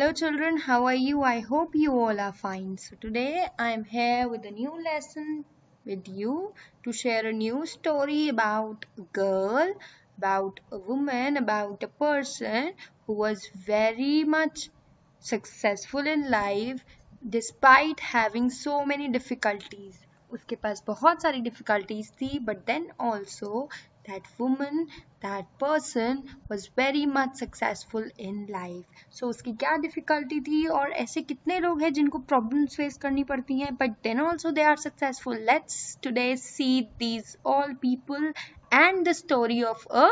Hello children, how are you? I hope you all are fine. So today I am here with a new lesson with you to share a new story about a girl, about a woman, about a person who was very much successful in life despite having so many difficulties. उसके पास बहुत सारी difficulties थी, but then also that woman, that person was very much successful in life. So उसकी क्या difficulty थी और ऐसे कितने लोग हैं जिनको problems face करनी पड़ती हैं, but then also they are successful. Let's today see these all people and the story of a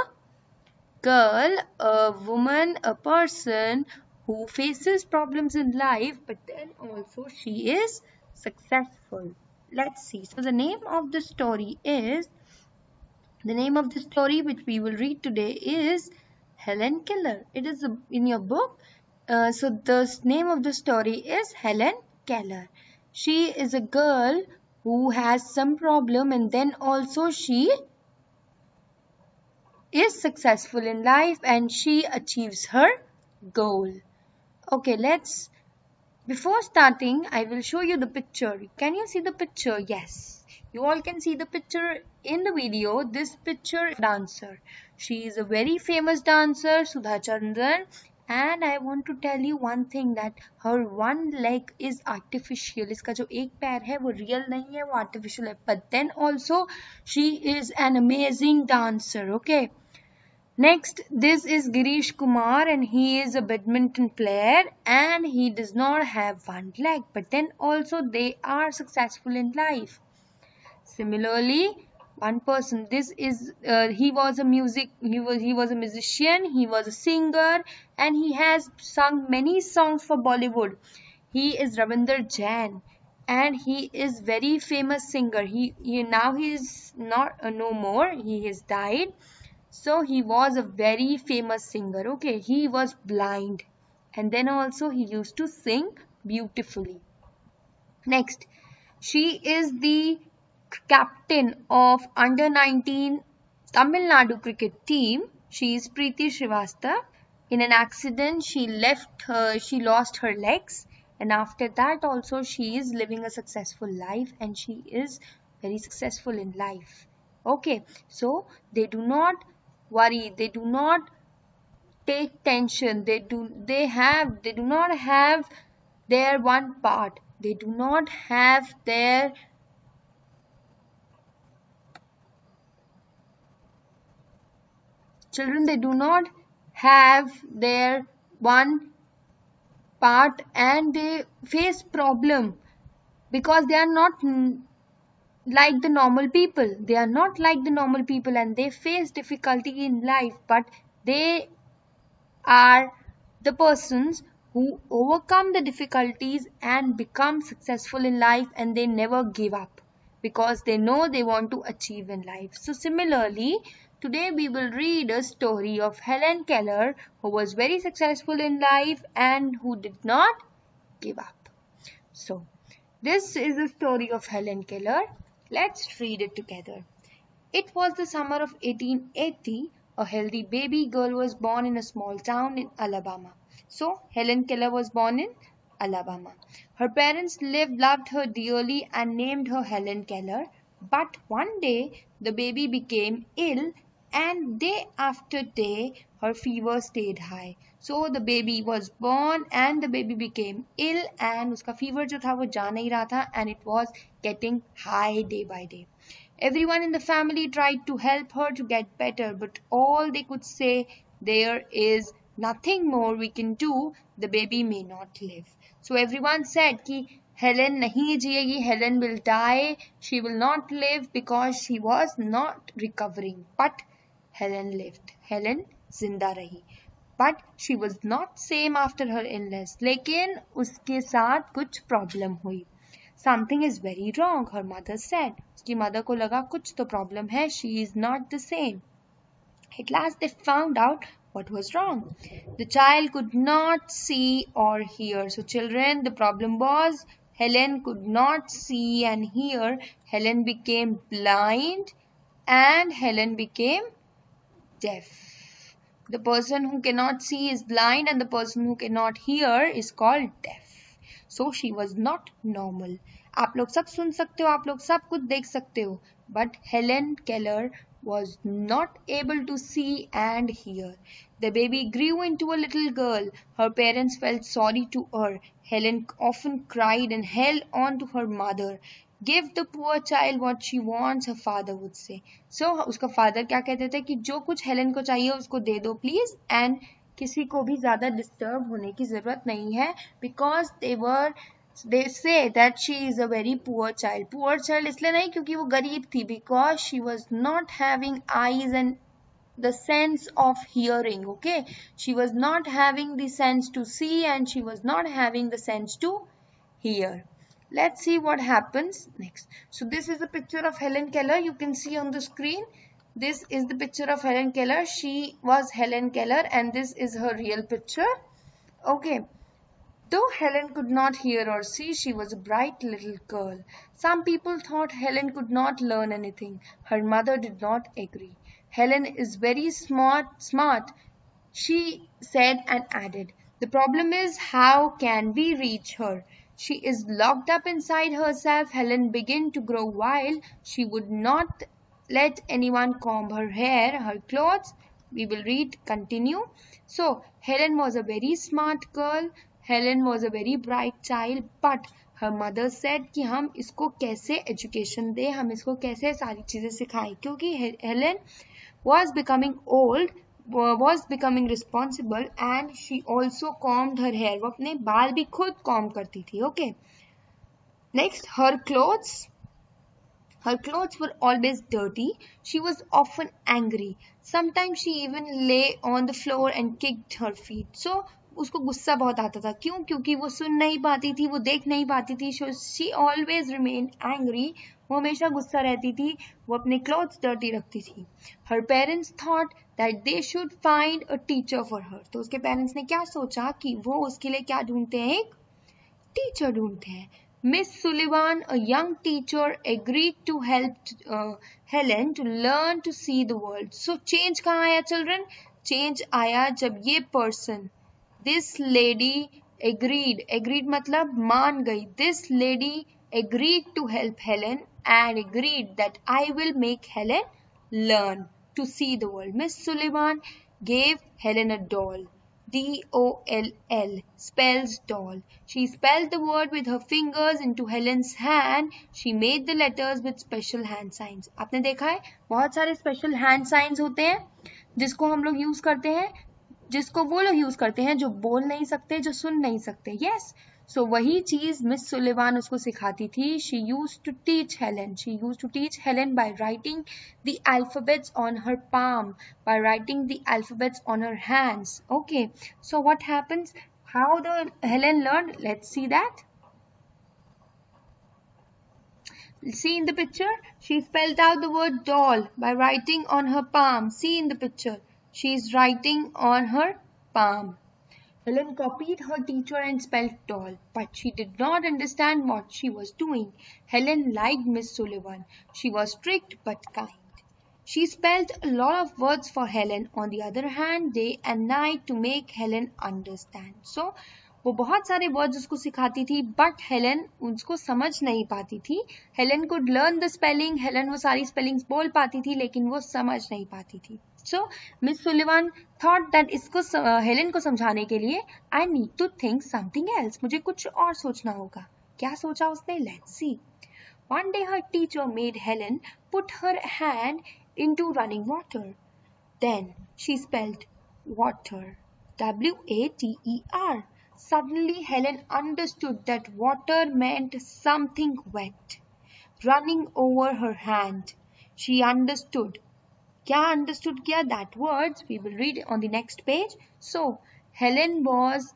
girl, a woman, a person who faces problems in life, but then also she is successful. Let's see. So the name of the story which we will read today is Helen Keller. It is in your book. So the name of the story is Helen Keller. She is a girl who has some problem and then also she is successful in life and she achieves her goal. Okay, before starting, I will show you the picture. Can you see the picture? Yes. You all can see the picture in the video. This picture is a dancer. She is a very famous dancer, Sudha Chandran. And I want to tell you one thing that her one leg is artificial. इसका जो एक पैर है वो real नहीं है, वो artificial है. But then also she is an amazing dancer. Okay. Next, this is Girish Kumar and he is a badminton player and he does not have one leg, but then also they are successful in life. Similarly, one person, he was a musician, he was a singer and he has sung many songs for Bollywood. He is Ravinder Jain and he is very famous singer. Now he is not no more. He has died. So he was a very famous singer. Okay, he was blind and then also he used to sing beautifully. Next, she is the captain of under 19 Tamil Nadu cricket team. She is Preeti Srivastava. In an accident, she lost her legs, and after that also she is living a successful life and she is very successful in life. Okay, so they do not worry, they do not take tension, they do not have their one part, they do not have their children, they do not have their one part and they face problem because they are not like the normal people. They are not like the normal people and they face difficulty in life, but they are the persons who overcome the difficulties and become successful in life and they never give up because they know they want to achieve in life. So similarly, today we will read a story of Helen Keller who was very successful in life and who did not give up. So this is the story of Helen Keller. Let's read it together. It was the summer of 1880. A healthy baby girl was born in a small town in Alabama. So, Helen Keller was born in Alabama. Her parents loved her dearly and named her Helen Keller. But one day, the baby became ill and day after day, her fever stayed high. So, the baby was born and the baby became ill and उसका fever जो था वो जा नहीं रहा था and it was getting high day by day. Everyone in the family tried to help her to get better, but all they could say, there is nothing more we can do, the baby may not live. So everyone said कि Helen नहीं जिएगी, Helen will die, she will not live because she was not recovering. But Helen lived, Helen जिंदा रही. But she was not same after her illness. लेकिन उसके साथ कुछ problem हुई. Something is very wrong, her mother said. उसकी mother को लगा कुछ तो problem है, she is not the same. At last they found out what was wrong. The child could not see or hear. So children, the problem was Helen could not see and hear. Helen became blind and Helen became deaf. The person who cannot see is blind and the person who cannot hear is called deaf. So she was not normal. आप लोग सब सुन सकते हो, आप लोग सब कुछ देख सकते हो, but Helen Keller was not able to see and hear. The baby grew into a little girl. Her parents felt sorry to her. Helen often cried and held on to her mother. Give the poor child what she wants, her father would say. So उसका father क्या कहते थे कि जो कुछ Helen को चाहिए उसको दे दो प्लीज, एंड किसी को भी ज्यादा डिस्टर्ब होने की जरूरत नहीं है, because they say that she is a very poor child. Poor child इसलिए नहीं क्योंकि वो गरीब थी, because she was not having eyes and the sense of hearing. Okay, she was not having the sense to see and she was not having the sense to hear. Let's see what happens next. So this is the picture of Helen Keller. You can see on the screen. This is the picture of Helen Keller. She was Helen Keller and this is her real picture. Okay. Though Helen could not hear or see, she was a bright little girl. Some people thought Helen could not learn anything. Her mother did not agree. Helen is very smart, she said and added. The problem is, how can we reach her? She is locked up inside herself. Helen began to grow wild. She would not let anyone comb her hair, her clothes. We will read, continue. So, Helen was a very smart girl. Helen was a very bright child, but her mother said कि हम इसको कैसे education दें, हम इसको कैसे सारी चीजें सिखाएं, क्योंकि Helen was becoming old, was becoming responsible and she also combed her hair. वो अपने बाल भी खुद comb करती थी. Okay. Next, her clothes were always dirty. She was often angry. Sometimes she even lay on the floor and kicked her feet. So उसको गुस्सा बहुत आता था. क्यों? क्योंकि वो सुन नहीं पाती थी, वो देख नहीं पाती थी. She always remained angry. वो हमेशा गुस्सा रहती थी. वो अपने clothes dirty रखती थी. Her parents thought that they should find a teacher for her. तो उसके parents ने क्या सोचा कि वो उसके लिए क्या ढूंढते हैं? एक teacher ढूंढते हैं. Miss Sullivan, a young teacher, agreed to help Helen to learn to see the world. So change कहाँ आया children? Change आया जब ये person, this lady agreed मतलब मान गई. This lady agreed to help Helen and agreed that I will make Helen learn to see the world. Miss Sullivan gave Helen a doll. D-O-L-L spells doll. She spelled the word with her fingers into Helen's hand. She made the letters with special hand signs. आपने देखा है बहुत सारे special hand signs होते हैं जिसको हम लोग यूज करते हैं, जिसको वो लोग यूज करते हैं जो बोल नहीं सकते, जो सुन नहीं सकते. यस, सो वही चीज मिस सुलेवान उसको सिखाती थी. She used to teach Helen by writing the alphabets on her palm, by writing the alphabets on her hands. Okay, so what happens? How the Helen learned? Let's see that. See in the picture, she spelled out the word doll by writing on her palm. See in the picture, she is writing on her palm. Helen copied her teacher and spelled doll, but she did not understand what she was doing. Helen liked Miss Sullivan. She was strict but kind. She spelled a lot of words for Helen, on the other hand, day and night to make Helen understand. So, वो बहुत सारे words उसको सिखाती थी, but Helen उसको समझ नहीं पाती थी. Helen could learn the spelling, Helen वो सारी स्पेलिंग्स बोल पाती थी, लेकिन वो समझ नहीं पाती थी. So Miss Sullivan thought that इसको हेलन को समझाने के लिए I need to think something else. मुझे कुछ और सोचना होगा. क्या सोचा उसने? Let's see. One day her teacher made Helen put her hand into running water. Then she spelled water, W-A-T-E-R. Suddenly Helen understood that water meant something wet, running over her hand. She understood. क्या understood किया? That words we will read on the next page. So Helen was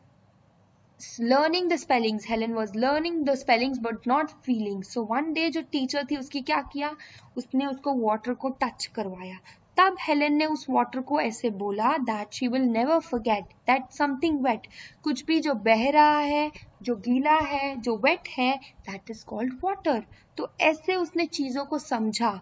learning the spellings. Helen was learning the spellings but not feeling. So one day जो teacher थी उसकी क्या किया? उसने उसको water को touch करवाया. तब हेलेन ने उस वाटर को ऐसे बोला that she will never forget that something wet, कुछ भी जो बह रहा है, जो गीला है, जो wet है, that is called water. तो ऐसे उसने चीजों को समझा.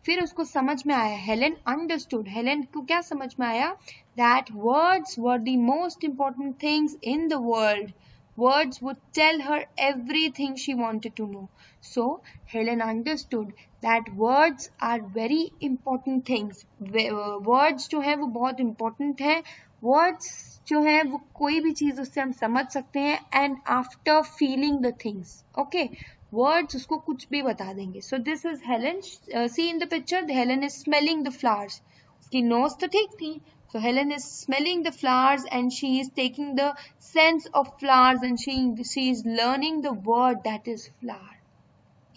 फिर उसको समझ में आया, हेलेन अंडरस्टूड, हेलेन को क्या समझ में आया, that words were the most important things in the world. Words would tell her everything she wanted to know. So Helen understood that words are very important things. Words जो है वो बहुत important है. Words जो है वो कोई भी चीज़ उससे हम समझ सकते हैं, and after feeling the things. Okay. Words उसको कुछ भी बता देंगे. So this is Helen. See in the picture, Helen is smelling the flowers. उसकी nose तो ठीक थी. So Helen is smelling the flowers and she is taking the sense of flowers, and she is learning the word that is flower.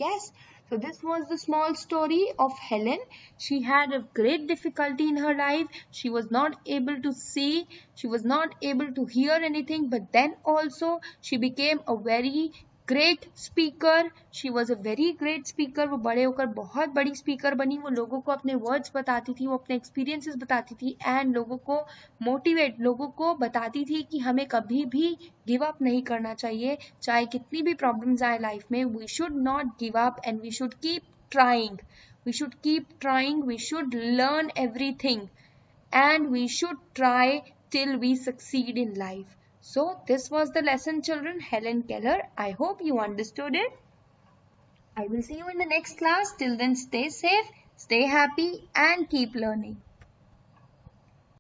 Yes. So this was the small story of Helen. She had a great difficulty in her life. She was not able to see. She was not able to hear anything. But then also she became a very great speaker. She was a very great speaker. वो बड़े होकर बहुत बड़ी speaker बनी. वो लोगों को अपने words बताती थी, वो अपने experiences बताती थी, and लोगों को motivate, लोगों को बताती थी कि हमें कभी भी give up नहीं करना चाहिए, चाहे कितनी भी problems आए life में. We should not give up and we should keep trying. We should keep trying. We should learn everything and we should try till we succeed in life. So this was the lesson, children, Helen Keller. I hope you understood it. I will see you in the next class. Till then, stay safe, stay happy and keep learning.